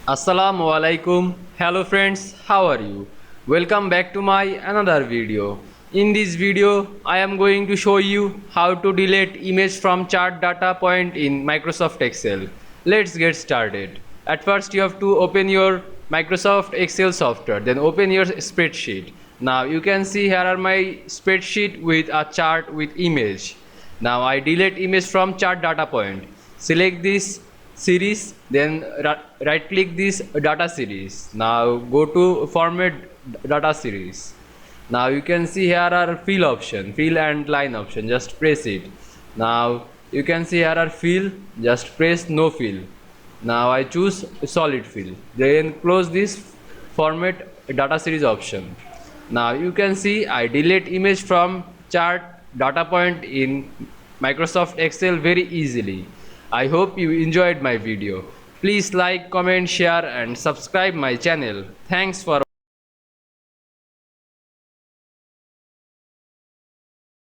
Assalamu Walaikum. Hello friends, how are you? Welcome back to my another video. In this video, I am going to show you how to delete image from chart data point in Microsoft Excel. Let's get started. At first, you have to open your Microsoft Excel software, then open your spreadsheet. Now you can see here are my spreadsheet with a chart with image. Now I delete image from chart data point. Select this series, then right click this data series. Now go to format data series. Now you can see here are fill option, fill and line option, just press it. Now you can see here are fill, just press no fill. Now I choose solid fill, then close this format data series option. Now you can see I delete image from chart data point in Microsoft Excel very easily. I hope you enjoyed my video. Please like, comment, share and subscribe my channel. Thanks for